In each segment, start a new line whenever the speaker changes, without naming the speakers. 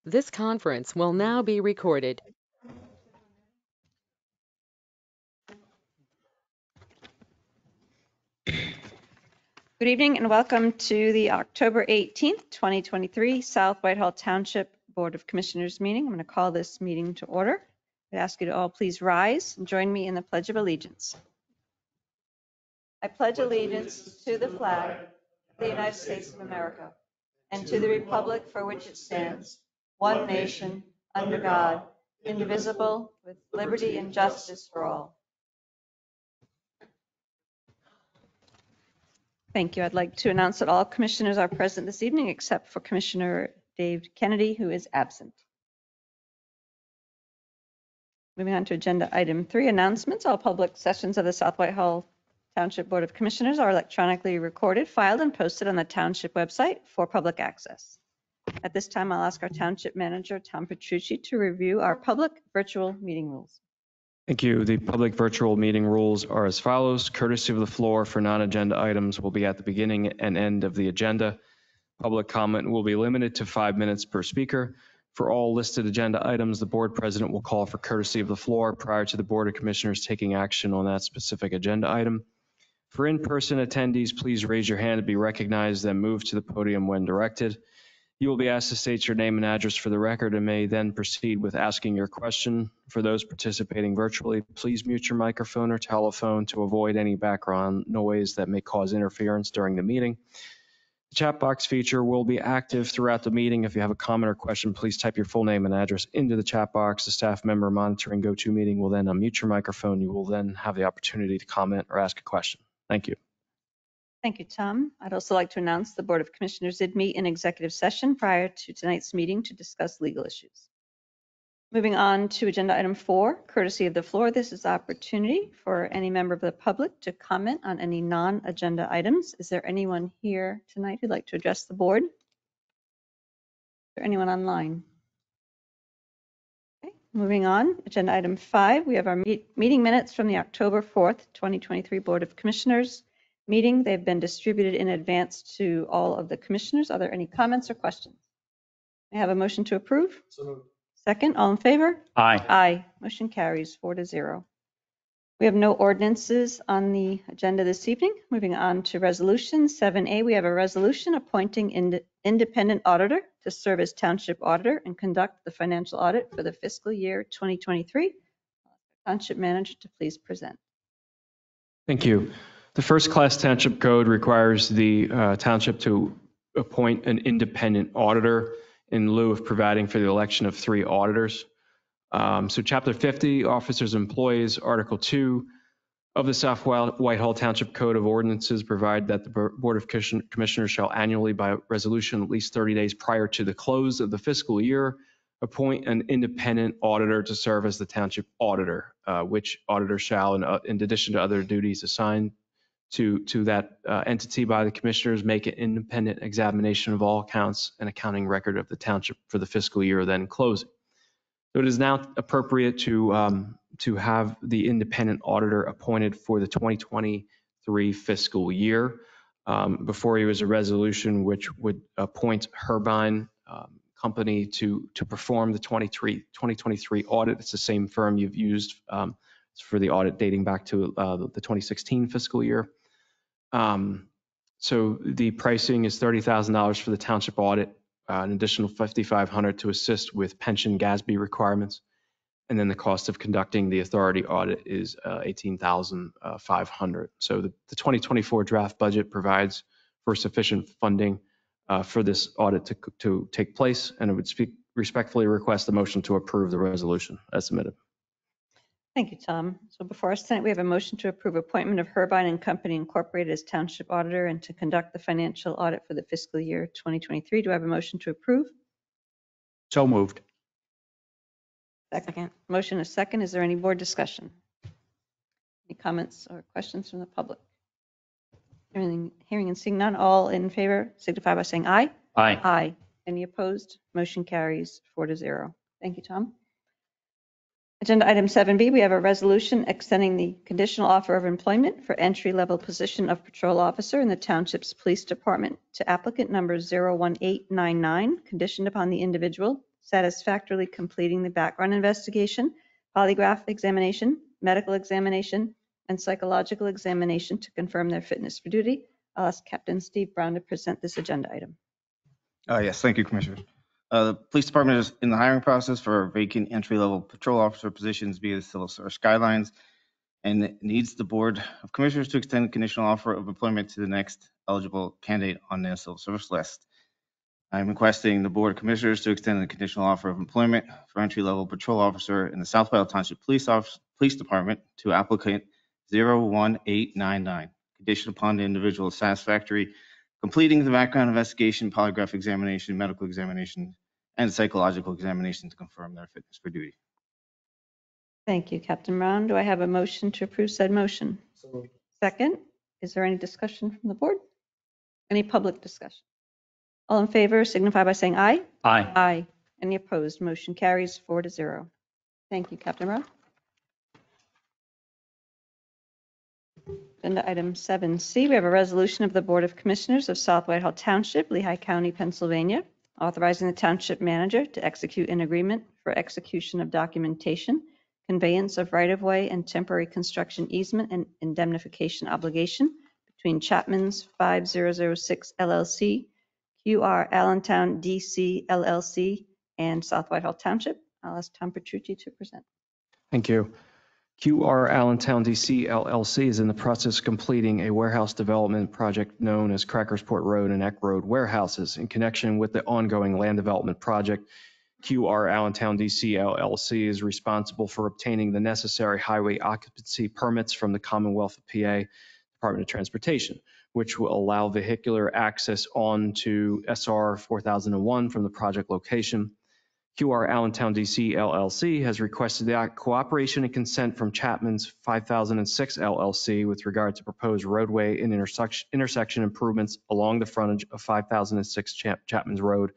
This conference will now be recorded.
Good evening and welcome to the October 18th, 2023 South Whitehall Township Board of Commissioners meeting. I'm going to call this meeting to order. I'd ask you to all please rise and join me in the Pledge of Allegiance. I pledge allegiance to the flag of the United States of America and to the republic for which it stands, one nation, under God, indivisible, with liberty and justice for all. Thank you. I'd like to announce that all commissioners are present this evening except for Commissioner Dave Kennedy, who is absent. Moving on to agenda item 3, announcements. All public sessions of the South Whitehall Township Board of Commissioners are electronically recorded, filed, and posted on the Township website for public access. At this time, I'll ask our Township Manager, Tom Petrucci, to review our public virtual meeting rules.
Thank you. The public virtual meeting rules are as follows. Courtesy of the floor for non-agenda items will be at the beginning and end of the agenda. Public comment will be limited to 5 minutes per speaker. For all listed agenda items, the board president will call for courtesy of the floor prior to the Board of Commissioners taking action on that specific agenda item. For in-person attendees, please raise your hand to be recognized, then move to the podium when directed. You will be asked to state your name and address for the record and may then proceed with asking your question. For those participating virtually, please mute your microphone or telephone to avoid any background noise that may cause interference during the meeting. The chat box feature will be active throughout the meeting. If you have a comment or question, please type your full name and address into the chat box. The staff member monitoring GoToMeeting will then unmute your microphone. You will then have the opportunity to comment or ask a question. Thank you.
Thank you, Tom. I'd also like to announce the Board of Commissioners did meet in executive session prior to tonight's meeting to discuss legal issues. Moving on to agenda item 4, courtesy of the floor. This is opportunity for any member of the public to comment on any non-agenda items. Is there anyone here tonight who'd like to address the board? Is there anyone online? Okay, moving on, agenda item 5, we have our meeting minutes from the October 4th, 2023 Board of Commissioners meeting. They've been distributed in advance to all of the commissioners. Are there any comments or questions? May I have a motion to approve?
So moved.
Second, all in favor?
Aye.
Aye. Motion carries 4-0. We have no ordinances on the agenda this evening. Moving on to resolution 7A, we have a resolution appointing independent auditor to serve as township auditor and conduct the financial audit for the fiscal year 2023. Township manager to please present.
Thank you. The first class township code requires the township to appoint an independent auditor in lieu of providing for the election of 3 auditors. So Chapter 50, Officers and Employees, Article 2 of the South Whitehall Township Code of Ordinances provide that the Board of Commissioners shall annually, by resolution at least 30 days prior to the close of the fiscal year, appoint an independent auditor to serve as the township auditor, which auditor shall, in addition to other duties assigned to that entity by the commissioners, make an independent examination of all accounts and accounting record of the township for the fiscal year then closing. So it is now appropriate to have the independent auditor appointed for the 2023 fiscal year. Before you was a resolution which would appoint Herbine Company to perform the 2023 audit. It's the same firm you've used for the audit dating back to the 2016 fiscal year. So the pricing is $30,000 for the township audit, an additional $5,500 to assist with pension GASB requirements. And then the cost of conducting the authority audit is $18,500. So the 2024 draft budget provides for sufficient funding for this audit to take place. And I would respectfully request the motion to approve the resolution as submitted.
Thank you, Tom. So before us tonight, we have a motion to approve appointment of Herbine and Company Incorporated as Township Auditor and to conduct the financial audit for the fiscal year 2023. Do I have a motion to approve?
So moved.
Second. Motion is second. Is there any board discussion? Any comments or questions from the public? Hearing and seeing none, all in favor signify by saying aye.
Aye.
Aye. Any opposed? Motion carries 4-0. Thank you, Tom. Agenda item 7B, we have a resolution extending the conditional offer of employment for entry-level position of patrol officer in the Township's Police Department to applicant number 01899, conditioned upon the individual satisfactorily completing the background investigation, polygraph examination, medical examination, and psychological examination to confirm their fitness for duty. I'll ask Captain Steve Brown to present this agenda item.
Yes, thank you, Commissioners. The Police Department is in the hiring process for vacant entry-level patrol officer positions via the Civil Service Guidelines, and it needs the Board of Commissioners to extend conditional offer of employment to the next eligible candidate on the Civil Service list. I'm requesting the Board of Commissioners to extend the conditional offer of employment for entry-level patrol officer in the South Whitehall Township Police Department to applicant 01899, conditioned upon the individual satisfactory completing the background investigation, polygraph examination, medical examination, and psychological examination to confirm their fitness for duty.
Thank you, Captain Brown. Do I have a motion to approve said motion? Second, is there any discussion from the board? Any public discussion? All in favor signify by saying aye.
Aye.
Aye. Any opposed? Motion carries 4-0. Thank you, Captain Brown. Agenda item 7C, we have a resolution of the Board of Commissioners of South Whitehall Township, Lehigh County, Pennsylvania, authorizing the township manager to execute an agreement for execution of documentation, conveyance of right-of-way and temporary construction easement and indemnification obligation between Chapman's 5006 LLC, QR Allentown DC LLC, and South Whitehall Township. I'll ask Tom Petrucci to present.
Thank you. QR Allentown DC LLC is in the process of completing a warehouse development project known as Crackersport Road and Eck Road warehouses. In connection with the ongoing land development project, QR Allentown DC LLC is responsible for obtaining the necessary highway occupancy permits from the Commonwealth of PA Department of Transportation, which will allow vehicular access onto SR 4001 from the project location. QR Allentown DC LLC has requested the cooperation and consent from Chapman's 5006 LLC with regard to proposed roadway and intersection improvements along the frontage of 5006 Chapman's Road.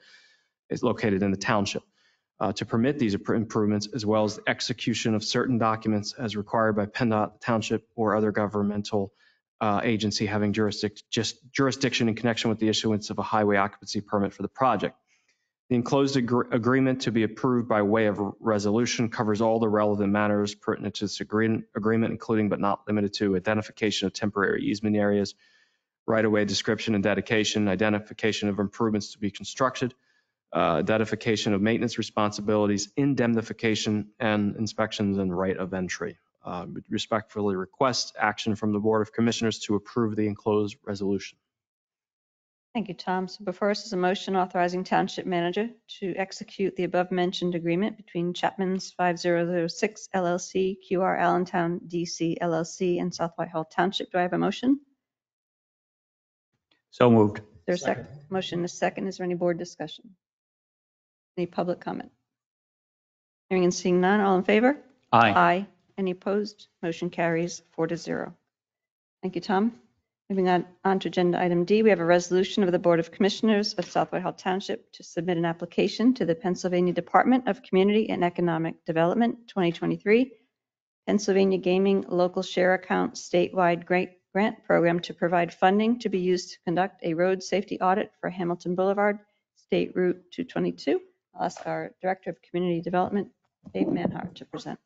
Is located in the township. To permit these improvements, as well as the execution of certain documents as required by PennDOT, Township, or other governmental agency having jurisdiction in connection with the issuance of a highway occupancy permit for the project. The enclosed agreement to be approved by way of resolution covers all the relevant matters pertinent to this agreement, including but not limited to identification of temporary easement areas, right-of-way description and dedication, identification of improvements to be constructed, identification of maintenance responsibilities, indemnification, and inspections and right of entry. Respectfully request action from the Board of Commissioners to approve the enclosed resolution.
Thank you, Tom. So before us is a motion authorizing Township Manager to execute the above-mentioned agreement between Chapman's 5006 LLC, QR Allentown DC LLC, and South Whitehall Township. Do I have a motion?
So moved.
Is there a second? Motion is second. Is there any board discussion? Any public comment? Hearing and seeing none. All in favor?
Aye.
Aye. Any opposed? Motion carries 4-0. Thank you, Tom. Moving on to agenda item D, we have a resolution of the Board of Commissioners of South Whitehall Township to submit an application to the Pennsylvania Department of Community and Economic Development 2023 Pennsylvania Gaming Local Share Account Statewide Grant Program to provide funding to be used to conduct a road safety audit for Hamilton Boulevard, State Route 222. I'll ask our Director of Community Development, Dave Manhart, to present.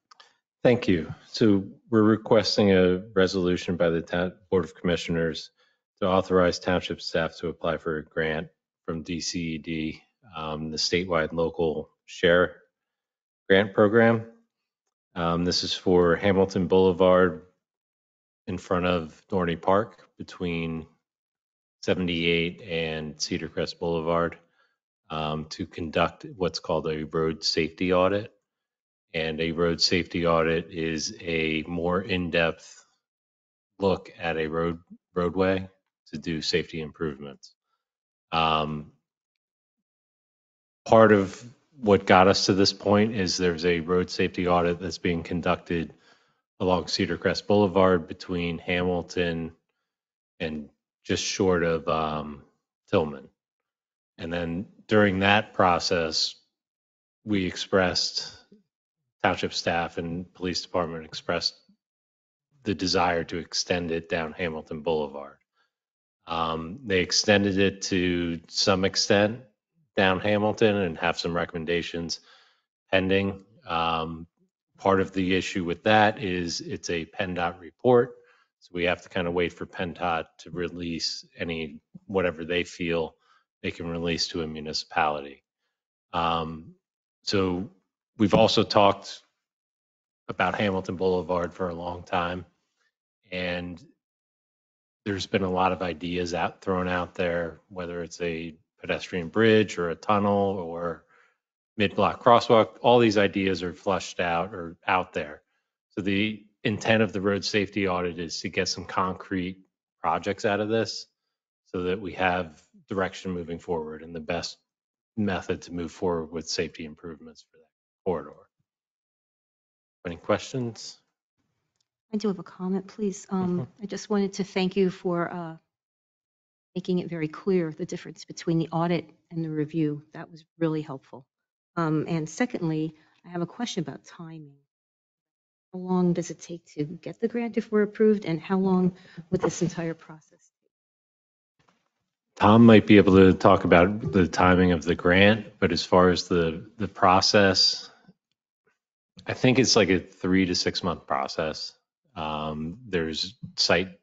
Thank you. So we're requesting a resolution by the Board of Commissioners to authorize township staff to apply for a grant from DCED, the statewide local share grant program. This is for Hamilton Boulevard in front of Dorney Park between 78 and Cedar Crest Boulevard to conduct what's called a road safety audit. And a road safety audit is a more in-depth look at a roadway to do safety improvements. Part of what got us to this point is there's a road safety audit that's being conducted along Cedar Crest Boulevard between Hamilton and just short of Tillman. And then during that process, we expressed, township staff and police department expressed the desire to extend it down Hamilton Boulevard. They extended it to some extent, down Hamilton and have some recommendations pending. Part of the issue with that is it's a PennDOT report. So we have to kind of wait for PennDOT to release whatever they feel they can release to a municipality. So we've also talked about Hamilton Boulevard for a long time. And there's been a lot of ideas thrown out there, whether it's a pedestrian bridge or a tunnel or mid-block crosswalk. All these ideas are flushed out or out there. So the intent of the road safety audit is to get some concrete projects out of this so that we have direction moving forward and the best method to move forward with safety improvements for that corridor. Any questions?
I do have a comment, please. I just wanted to thank you for making it very clear the difference between the audit and the review. That was really helpful. And secondly, I have a question about timing. How long does it take to get the grant if we're approved, and how long would this entire process take?
Tom might be able to talk about the timing of the grant, but as far as the process, I think it's like a 3 to 6 month process. There's site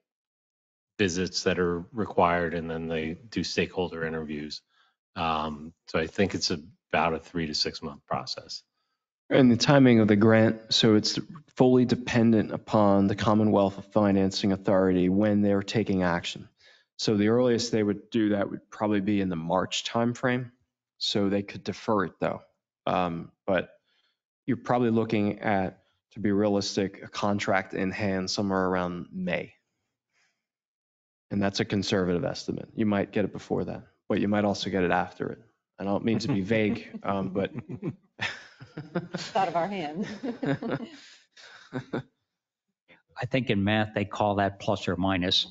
visits that are required, and then they do stakeholder interviews. So I think it's about a 3 to 6 month process.
And the timing of the grant, so it's fully dependent upon the Commonwealth Financing Authority when they're taking action. So the earliest they would do that would probably be in the March timeframe. So they could defer it though. But you're probably looking at, to be realistic, a contract in hand somewhere around May. And that's a conservative estimate. You might get it before that, but you might also get it after it. I don't mean to be vague, but
It's out of our hands.
I think in math, they call that plus or minus.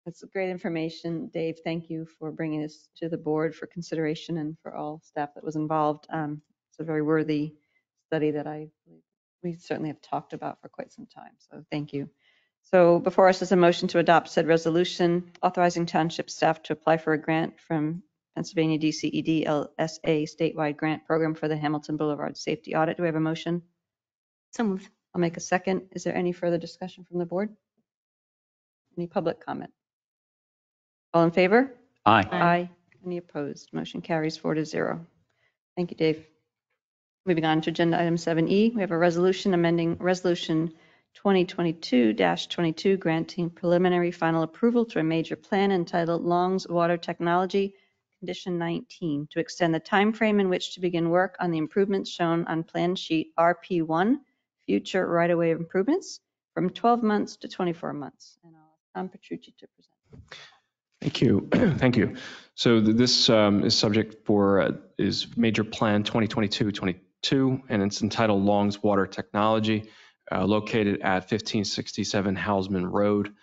That's great information, Dave. Thank you for bringing this to the board for consideration and for all staff that was involved. It's a very worthy study that we certainly have talked about for quite some time. So thank you. So before us is a motion to adopt said resolution authorizing township staff to apply for a grant from Pennsylvania DCED LSA statewide grant program for the Hamilton Boulevard safety audit. Do we have a motion?
So moved.
I'll make a second. Is there any further discussion from the board? Any public comment? All in favor?
Aye.
Aye. Any opposed? Motion carries 4-0. Thank you, Dave. Moving on to agenda item 7E, we have a resolution amending resolution 2022-22 granting preliminary final approval to a major plan entitled Long's Water Technology, Condition 19, to extend the time frame in which to begin work on the improvements shown on plan sheet RP1, future right-of-way improvements, from 12 months to 24 months. And I'll ask Tom Petrucci to present.
Thank you. Thank you. So this is subject for is Major Plan 2022-22, and it's entitled Long's Water Technology, located at 1567 Housman Road.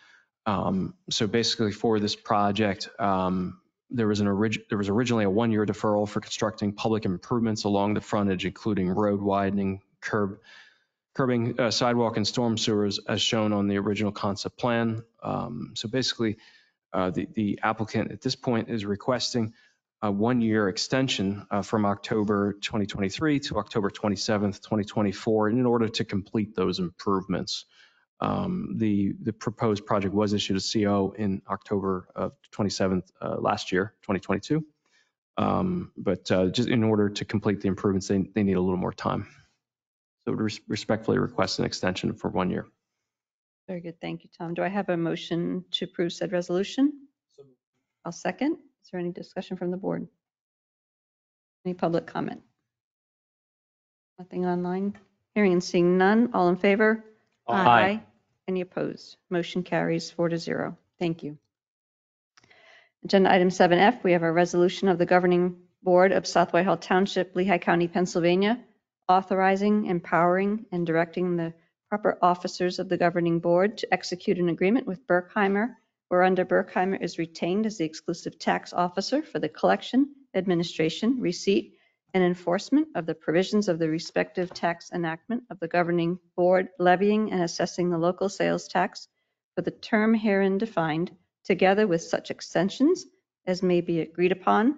So basically, for this project, there was originally a 1-year deferral for constructing public improvements along the frontage, including road widening, curbing, sidewalk, and storm sewers, as shown on the original concept plan. So basically, the applicant at this point is requesting a 1-year extension from October 2023 to October 27th, 2024 in order to complete those improvements. The proposed project was issued a CO in October of 27th last year, 2022. But just in order to complete the improvements, they need a little more time. So respectfully request an extension for 1 year.
Very good. Thank you, Tom. Do I have a motion to approve said resolution? I'll second. Is there any discussion from the board? Any public comment? Nothing online? Hearing and seeing none. All in favor?
Aye.
Any opposed? Motion carries 4-0. Thank you. Agenda item 7F, we have a resolution of the governing board of South Whitehall Township, Lehigh County, Pennsylvania, authorizing, empowering, and directing the proper officers of the governing board to execute an agreement with Berkheimer, whereunder Berkheimer is retained as the exclusive tax officer for the collection, administration, receipt, and enforcement of the provisions of the respective tax enactment of the governing board levying and assessing the local sales tax for the term herein defined, together with such extensions as may be agreed upon,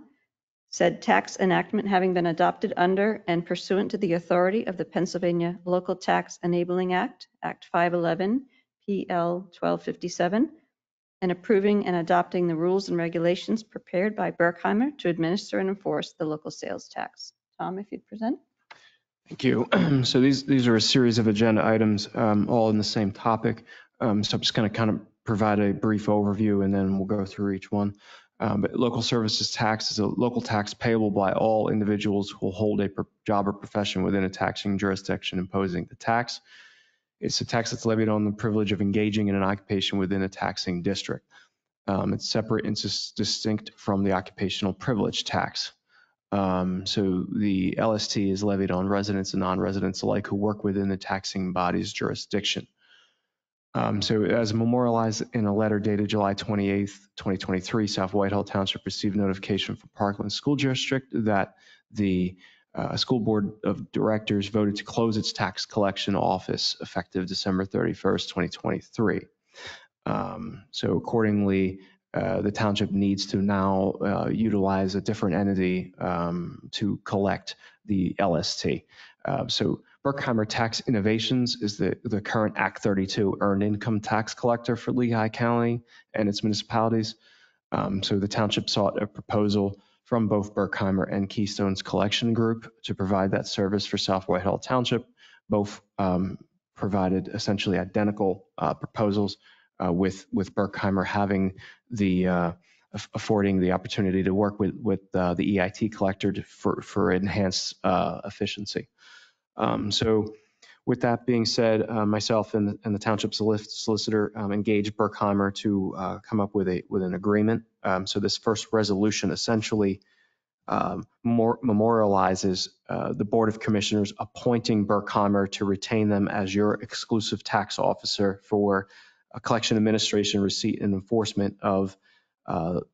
said tax enactment having been adopted under and pursuant to the authority of the Pennsylvania Local Tax Enabling Act, Act 511, PL 1257, and approving and adopting the rules and regulations prepared by Berkheimer to administer and enforce the local sales tax. Tom, if you'd present.
Thank you. So these are a series of agenda items, all in the same topic. So I'm just going to kind of provide a brief overview, and then we'll go through each one. But local services tax is a local tax payable by all individuals who hold a job or profession within a taxing jurisdiction imposing the tax. It's a tax that's levied on the privilege of engaging in an occupation within a taxing district. It's separate and distinct from the occupational privilege tax. So the LST is levied on residents and non-residents alike who work within the taxing body's jurisdiction. So as memorialized in a letter dated July 28th, 2023, South Whitehall Township received notification from Parkland School District that the School Board of Directors voted to close its tax collection office effective December 31st, 2023. So accordingly, the township needs to now utilize a different entity to collect the LST. So Berkheimer Tax Innovations is the current Act 32 earned income tax collector for Lehigh County and its municipalities. So the township sought a proposal from both Berkheimer and Keystone's collection group to provide that service for South Whitehall Township. Both provided essentially identical proposals, with Berkheimer having the affording the opportunity to work with the EIT collector for enhanced efficiency. So with that being said, myself and the township solicitor engaged Berkheimer to come up with an agreement. So this first resolution essentially memorializes the Board of Commissioners appointing Berkheimer to retain them as your exclusive tax officer for collection, administration, receipt, and enforcement of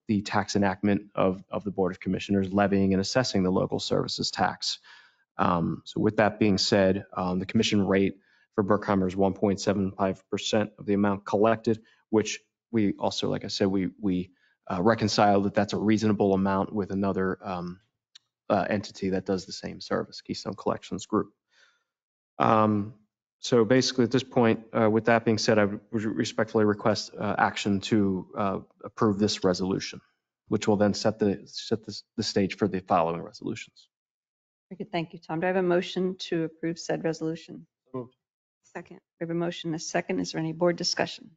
the tax enactment of the Board of Commissioners levying and assessing the local services tax. So with that being said, the commission rate for Berkheimer is 1.75% of the amount collected, which we also, like I said, we reconciled that that's a reasonable amount with another entity that does the same service, Keystone Collections Group. So basically at this point, with that being said, I would respectfully request action to approve this resolution, which will then set the stage for the following resolutions.
Very good. Thank you, Tom. Do I have a motion to approve said resolution?
Second.
We have a motion, a second. Is there any board discussion?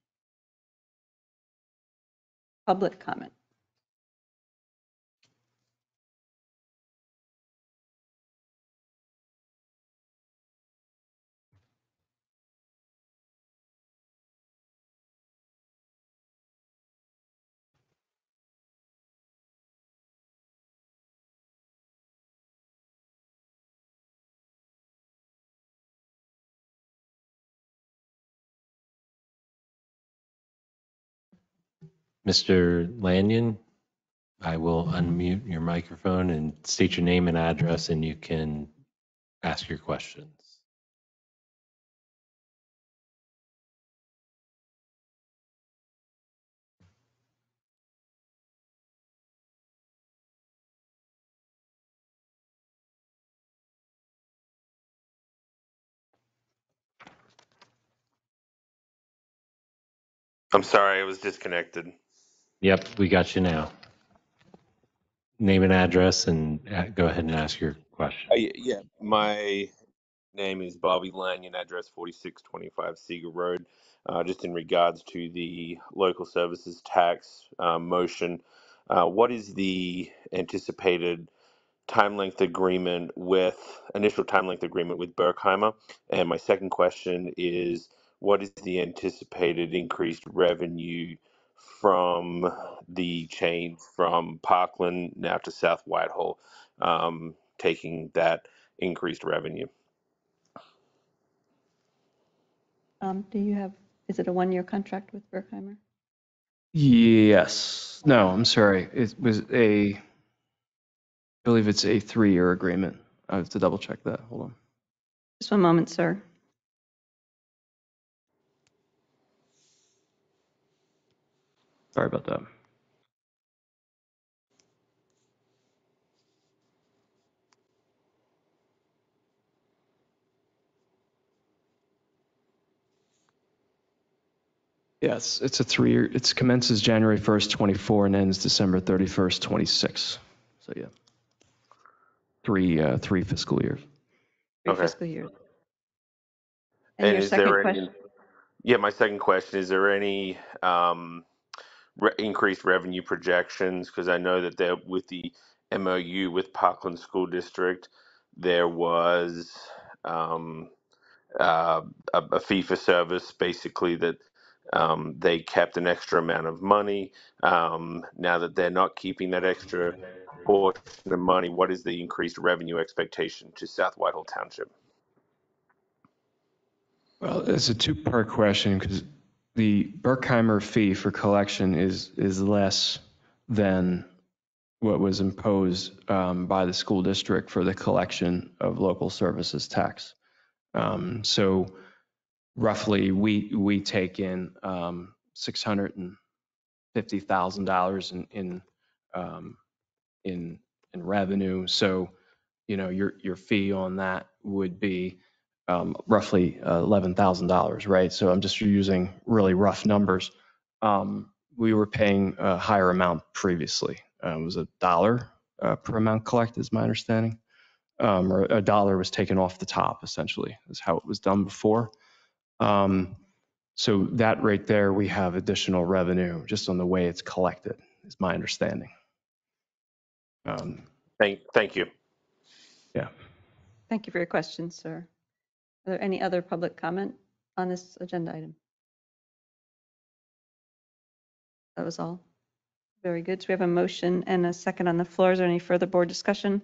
Public comment?
Mr. Lanyon, I will unmute your microphone and state your name and address, and you can ask your questions.
I'm sorry, I was disconnected.
Yep, we got you now. Name and address, and go ahead and ask your question.
Yeah, my name is Bobby Lanyon, address 4625 Seager Road. Just in regards to the local services tax motion, what is the anticipated initial time length agreement with Berkheimer? And my second question is, what is the anticipated increased revenue from the change from Parkland now to South Whitehall, taking that increased revenue?
Is it a one-year contract with Berkheimer?
Yes. No, I'm sorry. It was I believe it's a 3-year agreement. I have to double check that. Hold on.
Just one moment, sir.
Sorry about that. Yes, it's a 3-year, it commences January 1st, 24 and ends December 31st, 26. So yeah, three fiscal years.
Three
Okay.
fiscal years. And
And
your
is
second
there any,
question?
yeah, my second question, is there any increased revenue projections? Because I know that there, with the MOU with Parkland School District, there was um, a fee for service, basically, that they kept an extra amount of money. Now that they're not keeping that extra portion of money, what is the increased revenue expectation to South Whitehall Township?
Well, it's a two-part question because the Berkheimer fee for collection is less than what was imposed by the school district for the collection of local services tax. So roughly, we take in $650,000 in revenue. So, you know, your fee on that would be roughly $11,000, right? So I'm just using really rough numbers. We were paying a higher amount previously. It was $1 per amount collected, is my understanding. Or $1 was taken off the top, essentially, is how it was done before. So that right there, we have additional revenue just on the way it's collected, is my understanding.
Thank you.
Yeah.
Thank you for your question, sir. Are there any other public comment on this agenda item? That was all. Very good. So we have a motion and a second on the floor. Is there any further board discussion?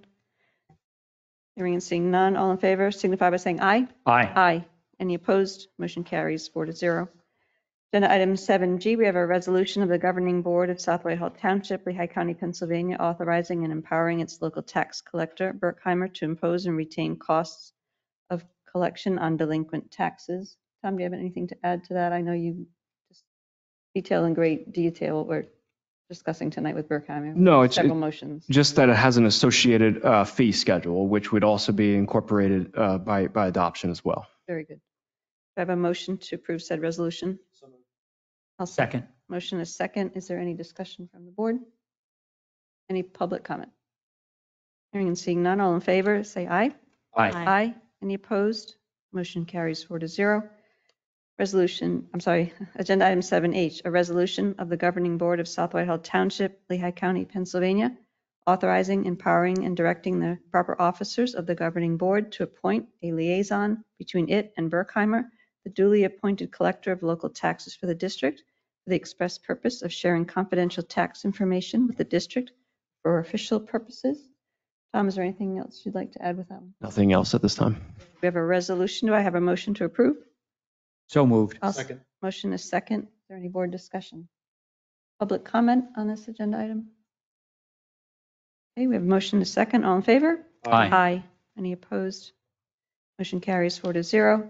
Hearing and seeing none, all in favor signify by saying aye.
Aye.
Aye. Any opposed? Motion carries 4-0. Agenda item 7G, we have a resolution of the governing board of South Whitehall Township, Lehigh County, Pennsylvania, authorizing and empowering its local tax collector, Berkheimer, to impose and retain costs of collection on delinquent taxes. Tom, do you have anything to add to that? I know you just detail in great detail what we're discussing tonight with Berkheimer.
No, it's
several motions.
just that it has an associated fee schedule, which would also be incorporated by adoption as well.
Very good. Do I have a motion to approve said resolution? I'll
Second.
Motion is second. Is there any discussion from the board? Any public comment? Hearing and seeing none, all in favor, say aye.
Aye.
Aye. Any opposed? Motion carries 4-0. Agenda item 7H, a resolution of the governing board of South Whitehall Township, Lehigh County, Pennsylvania, authorizing, empowering, and directing the proper officers of the governing board to appoint a liaison between it and Berkheimer, the duly appointed collector of local taxes for the district, for the express purpose of sharing confidential tax information with the district for official purposes. Tom, is there anything else you'd like to add with that one?
Nothing else at this time.
We have a resolution. Do I have a motion to approve?
So moved.
Second. Motion is second. Is there any board discussion? Public comment on this agenda item? Okay, we have a motion to second. All in favor?
Aye.
Aye. Any opposed? Motion carries 4-0.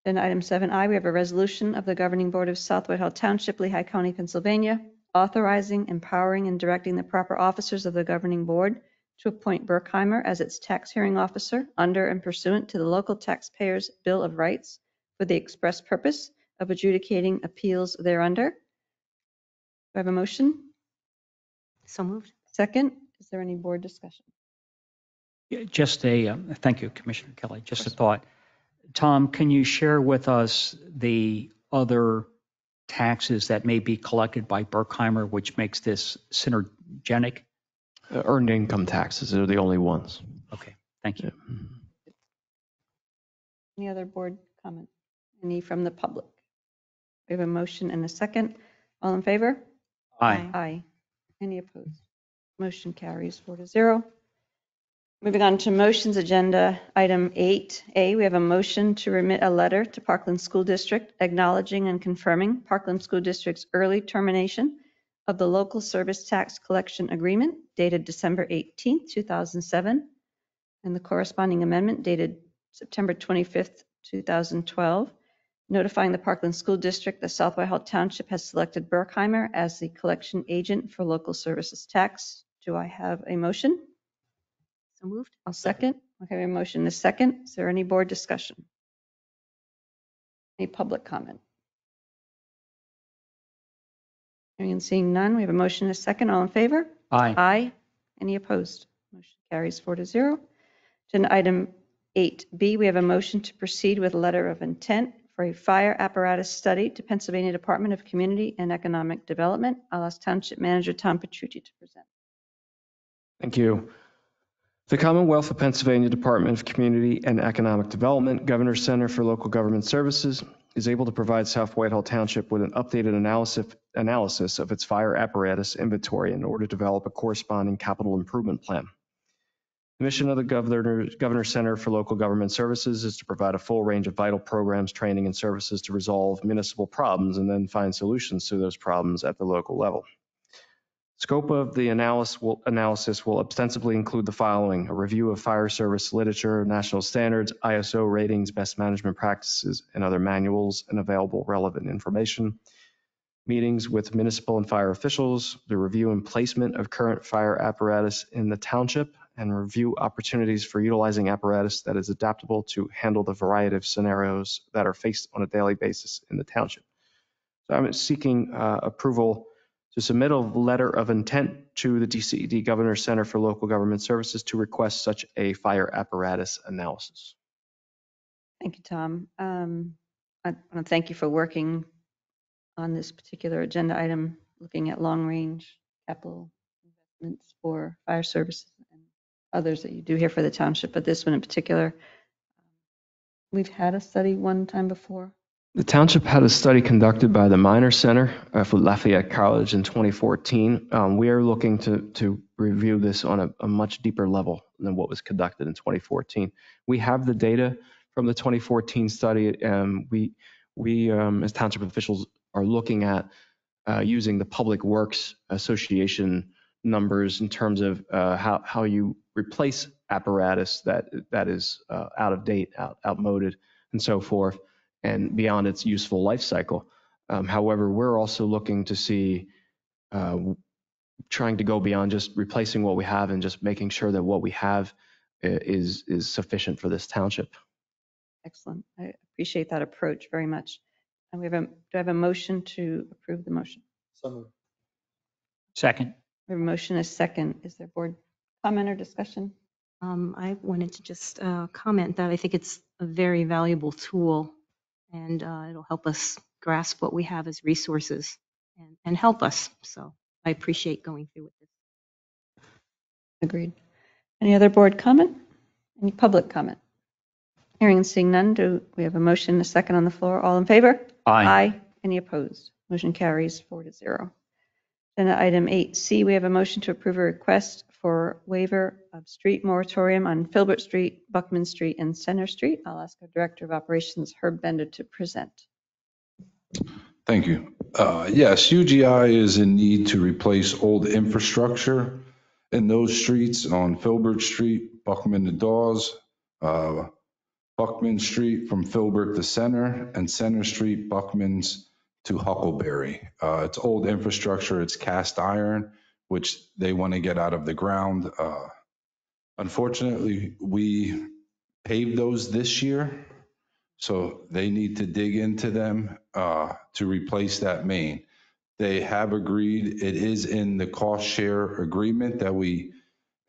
Agenda item 7I, we have a resolution of the governing board of South Whitehall Township, Lehigh County, Pennsylvania, authorizing, empowering, and directing the proper officers of the governing board to appoint Berkheimer as its tax hearing officer under and pursuant to the local taxpayers' Bill of Rights for the express purpose of adjudicating appeals thereunder. Do I have a motion?
So moved.
Second, is there any board discussion?
Yeah, just a, thank you, Commissioner Kelly. Just a thought. Tom, can you share with us the other taxes that may be collected by Berkheimer, which makes this synergenic?
Earned income taxes are the only ones.
Okay, thank you.
Any other board comment? Any from the public? We have a motion and a second. All in favor?
Aye.
Aye. Any opposed? Motion carries 4-0. Moving on to motions, agenda item 8A, we have a motion to remit a letter to Parkland School District acknowledging and confirming Parkland School District's early termination of the local service tax collection agreement dated December 18, 2007, and the corresponding amendment dated September 25th, 2012, notifying the Parkland School District that South Whitehall Township has selected Berkheimer as the collection agent for local services tax. Do I have a motion?
So moved.
I'll second. Okay, a motion is second. Is there any board discussion? Any public comment? Hearing and seeing none, we have a motion and a second. All in favor?
Aye.
Aye. Any opposed? Motion carries 4-0. Agenda item 8B, we have a motion to proceed with a letter of intent for a fire apparatus study to Pennsylvania Department of Community and Economic Development. I'll ask Township Manager Tom Petrucci to present.
Thank you. The Commonwealth of Pennsylvania Department of Community and Economic Development, Governor's Center for Local Government Services, is able to provide South Whitehall Township with an updated analysis of its fire apparatus inventory in order to develop a corresponding capital improvement plan. The mission of the Governor's Center for Local Government Services is to provide a full range of vital programs, training, and services to resolve municipal problems and then find solutions to those problems at the local level. Scope of the analysis will ostensibly include the following: a review of fire service literature, national standards, ISO ratings, best management practices, and other manuals and available relevant information, meetings with municipal and fire officials, the review and placement of current fire apparatus in the township, and review opportunities for utilizing apparatus that is adaptable to handle the variety of scenarios that are faced on a daily basis in the township. So I'm seeking approval to submit a letter of intent to the DCED Governor's Center for Local Government Services to request such a fire apparatus analysis.
Thank you, Tom. I want to thank you for working on this particular agenda item, looking at long-range capital investments for fire services and others that you do here for the township, but this one in particular. We've had a study one time before.
The township had a study conducted by the Minor Center for Lafayette College in 2014. We are looking to review this on a much deeper level than what was conducted in 2014. We have the data from the 2014 study. We as township officials are looking at using the Public Works Association numbers in terms of how you replace apparatus that is out of date, outmoded, and so forth, and beyond its useful life cycle. However, we're also looking to see, trying to go beyond just replacing what we have and just making sure that what we have is sufficient for this township.
Excellent. I appreciate that approach very much. And do I have a motion to approve the motion?
Second.
We have a motion, a second. Is there board comment or discussion?
I wanted to just comment that I think it's a very valuable tool, and it'll help us grasp what we have as resources and help us. So I appreciate going through with this.
Agreed. Any other board comment? Any public comment? Hearing and seeing none, do we have a motion, a second on the floor? All in favor?
Aye.
Any opposed? Motion carries 4-0. Agenda item 8C, we have a motion to approve a request for waiver of street moratorium on Filbert Street, Buckman Street, and Center Street. I'll ask our Director of Operations, Herb Bender, to present.
Thank you. Yes, UGI is in need to replace old infrastructure in those streets on Filbert Street, Buckman to Dawes, Buckman Street from Filbert to Center, and Center Street, Buckman's to Huckleberry. It's old infrastructure, it's cast iron, which they want to get out of the ground. Unfortunately, we paved those this year, so they need to dig into them to replace that main. They have agreed, it is in the cost share agreement that we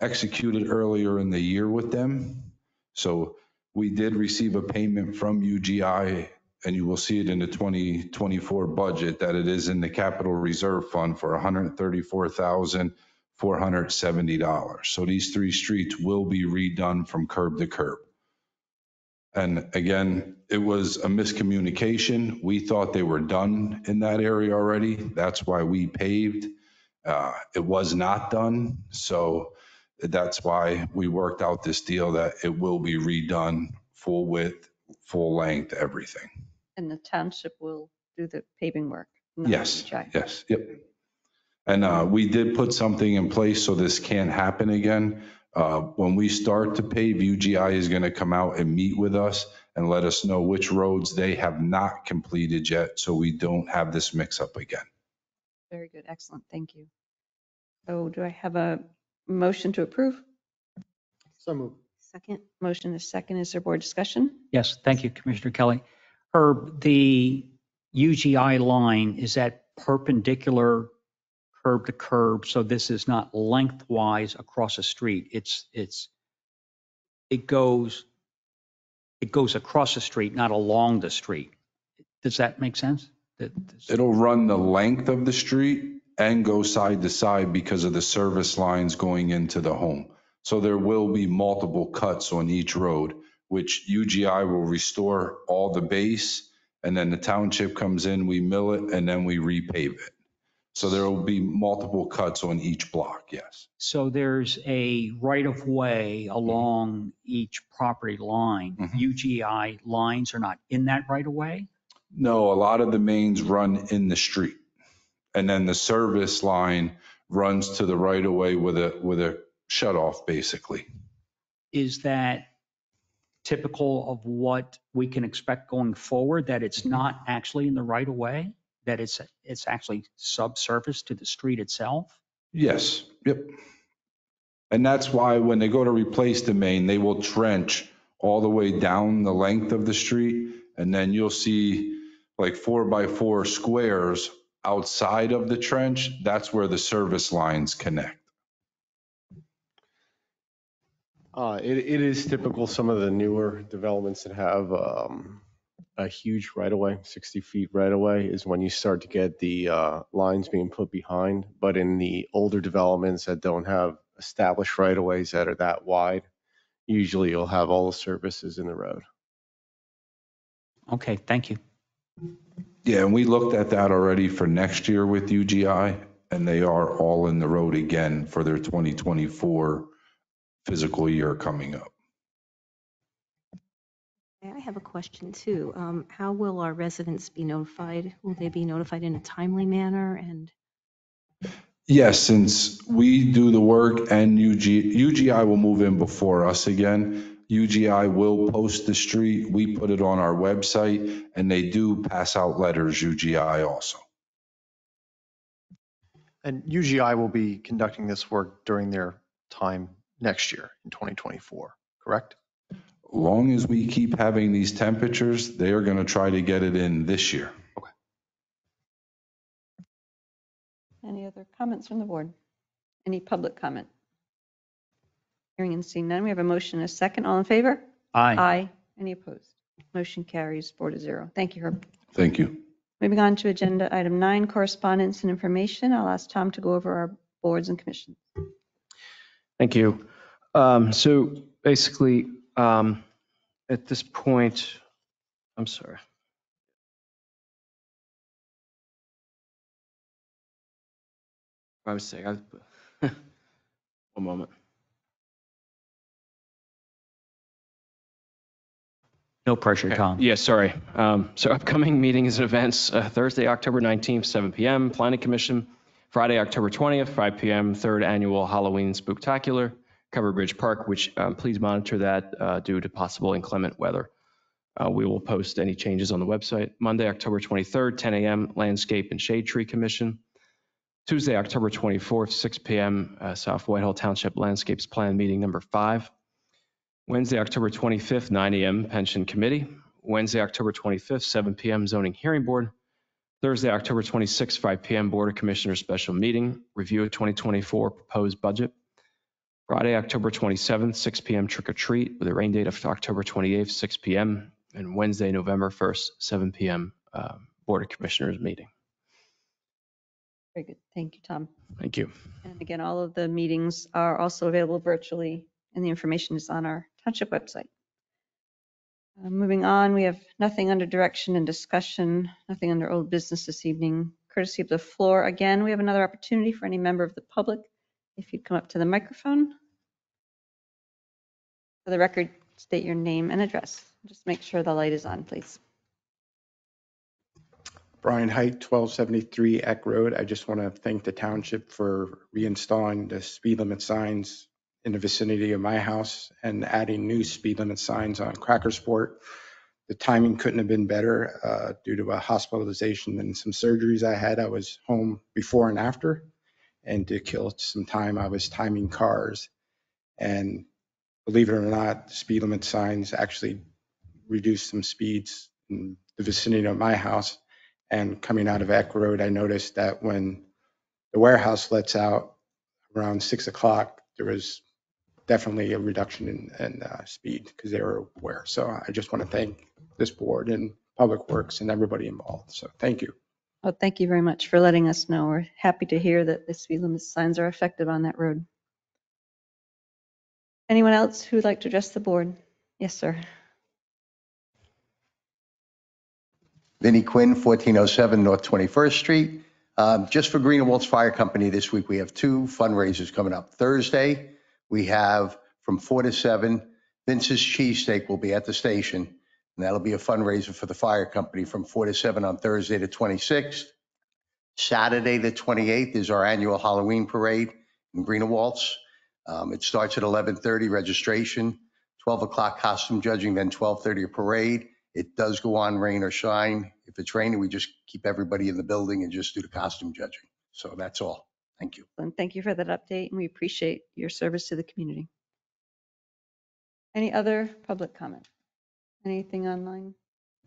executed earlier in the year with them. So we did receive a payment from UGI, and you will see it in the 2024 budget that it is in the capital reserve fund for $134,470. So these three streets will be redone from curb to curb. And again, it was a miscommunication. We thought they were done in that area already. That's why we paved. It was not done. So that's why we worked out this deal that it will be redone, full width, full length, everything.
And the township will do the paving work?
Yes,
UGI.
yes, yep. And we did put something in place so this can't happen again. When we start to pave, UGI is going to come out and meet with us and let us know which roads they have not completed yet, so we don't have this mix up again.
Very good. Excellent. Thank you. So do I have a motion to approve?
So moved.
Second. Motion is second. Is there board discussion?
Yes, thank you, Commissioner Kelly. Herb, the UGI line, is that perpendicular curb to curb, so this is not lengthwise across a street. It goes across the street, not along the street. Does that make sense?
It'll run the length of the street and go side to side because of the service lines going into the home. So there will be multiple cuts on each road, which UGI will restore all the base, and then the township comes in, we mill it, and then we repave it. So there will be multiple cuts on each block, yes.
So there's a right-of-way along each property line.
Mhm.
UGI lines are not in that right-of-way?
No, a lot of the mains run in the street. And then the service line runs to the right of way with a shut off, basically.
Is that typical of what we can expect going forward, that it's not actually in the right-of-way, that it's actually subsurface to the street itself?
Yes, yep. And that's why when they go to replace the main, they will trench all the way down the length of the street. And then you'll see like 4x4 squares outside of the trench. That's where the service lines connect.
It is typical, some of the newer developments that have a huge right-of-way, 60 feet right-of-way is when you start to get the lines being put behind. But in the older developments that don't have established right-of-ways that are that wide, usually you'll have all the services in the road.
Okay, thank you.
Yeah, and we looked at that already for next year with UGI, and they are all in the road again for their 2024 physical year coming up.
I have a question too. How will our residents be notified? Will they be notified in a timely manner? And
Yes, since we do the work and UGI will move in before us again. UGI will post the street. We put it on our website, and they do pass out letters, UGI also.
And UGI will be conducting this work during their time next year in 2024, correct?
Long as we keep having these temperatures, they are going to try to get it in this year.
Okay.
Any other comments from the board? Any public comment? Hearing and seeing none, we have a motion and a second. All in favor?
Aye.
Aye. Any opposed? Motion carries 4-0. Thank you, Herb.
Thank you.
Moving on to agenda item 9, correspondence and information. I'll ask Tom to go over our boards and commissions.
Thank you. So basically, at this point, I'm sorry. My mistake. One moment.
No pressure, Tom.
Yeah, sorry. So upcoming meetings and events, Thursday, October 19th, 7 p.m., Planning Commission. Friday, October 20th, 5 p.m., third annual Halloween Spooktacular, Covered Bridge Park, which please monitor that due to possible inclement weather. We will post any changes on the website. Monday, October 23rd, 10 a.m., Landscape and Shade Tree Commission. Tuesday, October 24th, 6 p.m., South Whitehall Township Landscapes Plan Meeting number 5. Wednesday, October 25th, 9 a.m., Pension Committee. Wednesday, October 25th, 7 p.m., Zoning Hearing Board. Thursday, October 26th, 5 p.m., Board of Commissioners Special Meeting, Review of 2024 Proposed Budget. Friday, October 27th, 6 p.m., Trick or Treat, with a rain date of October 28th, 6 p.m., and Wednesday, November 1st, 7 p.m., Board of Commissioners Meeting.
Very good. Thank you, Tom.
Thank you.
And again, all of the meetings are also available virtually, and the information is on our township website. Moving on, we have nothing under direction and discussion, nothing under old business this evening. Courtesy of the floor, again, we have another opportunity for any member of the public. If you'd come up to the microphone. For the record, state your name and address. Just make sure the light is on, please.
Brian Height, 1273 Eck Road. I just want to thank the township for reinstalling the speed limit signs in the vicinity of my house and adding new speed limit signs on Crackersport. The timing couldn't have been better due to a hospitalization and some surgeries I had. I was home before and after, and to kill some time, I was timing cars. And believe it or not, the speed limit signs actually reduced some speeds in the vicinity of my house. And coming out of Eck Road, I noticed that when the warehouse lets out around 6 o'clock, there was definitely a reduction in speed because they were aware. So I just want to thank this board and Public Works and everybody involved. So thank you.
Well, thank you very much for letting us know. We're happy to hear that the speed limit signs are effective on that road. Anyone else who would like to address the board? Yes, sir.
Vinnie Quinn, 1407 North 21st Street. Just for Greenwald's Fire Company this week, we have 2 fundraisers coming up. Thursday, we have from 4 to 7, Vince's Cheesesteak will be at the station, and that'll be a fundraiser for the fire company from 4 to 7 on Thursday the 26th. Saturday the 28th is our annual Halloween parade in Greenwald's. It starts at 11:30 registration, 12 o'clock costume judging, then 12:30 a parade. It does go on rain or shine. If it's raining, we just keep everybody in the building and just do the costume judging. So that's all. Thank you.
And thank you for that update, and we appreciate your service to the community. Any other public comment? Anything online?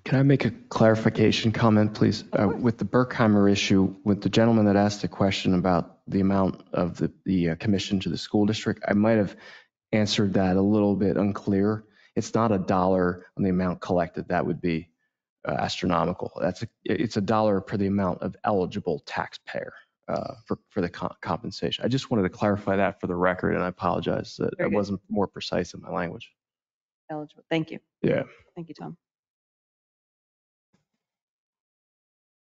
Can I make a clarification comment, please? With the Berkheimer issue, with the gentleman that asked the question about the amount of the commission to the school district, I might have answered that a little bit unclear. It's not $1 on the amount collected. That would be astronomical. It's $1 per the amount of eligible taxpayer for the compensation. I just wanted to clarify that for the record, and I apologize that I wasn't more precise in my language.
Eligible. Thank you.
Yeah.
Thank you, Tom.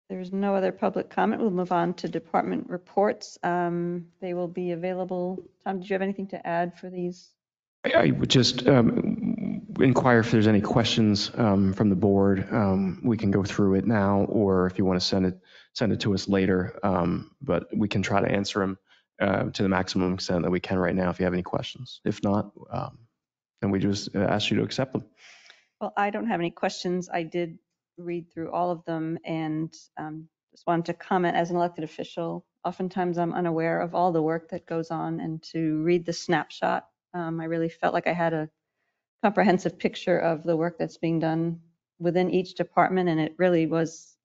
There's no other public comment. We'll move on to department reports. They will be available. Tom, did you have anything to add for these?
I would just inquire if there's any questions from the board. We can go through it now, or if you want to send it to us later. But we can try to answer them to the maximum extent that we can right now if you have any questions. If not, then we just ask you to accept them.
Well, I don't have any questions. I did read through all of them and just wanted to comment as an elected official. Oftentimes I'm unaware of all the work that goes on, and to read the snapshot, I really felt like I had a comprehensive picture of the work that's being done within each department, and it really was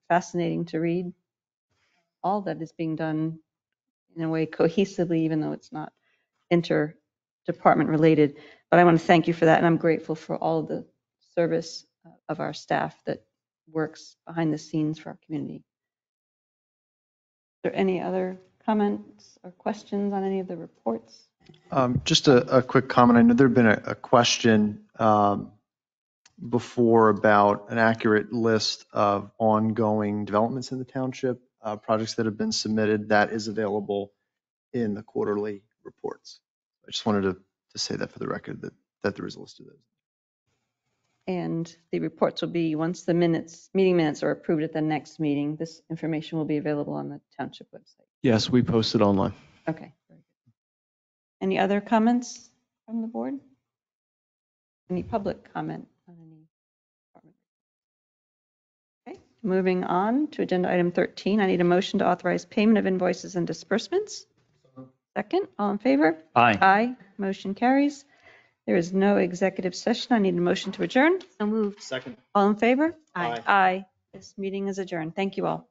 fascinating to read all that is being done in a way cohesively, even though it's not inter-department related. But I want to thank you for that, and I'm grateful for all of the service of our staff that works behind the scenes for our community. Is there any other comments or questions on any of the reports?
Just a quick comment. I know there had been a question before about an accurate list of ongoing developments in the township, projects that have been submitted. That is available in the quarterly reports. I just wanted to say that for the record, that there is a list of those.
And the reports will be, once the meeting minutes are approved at the next meeting, this information will be available on the township website.
Yes, we post it online.
Okay. Very good. Any other comments from the board? Any public comment on any department? Okay, moving on to agenda item 13. I need a motion to authorize payment of invoices and disbursements. Second, all in favor?
Aye.
Aye. Motion carries. There is no executive session. I need a motion to adjourn.
So moved.
Second.
All in favor?
Aye.
Aye. This meeting is adjourned. Thank you all.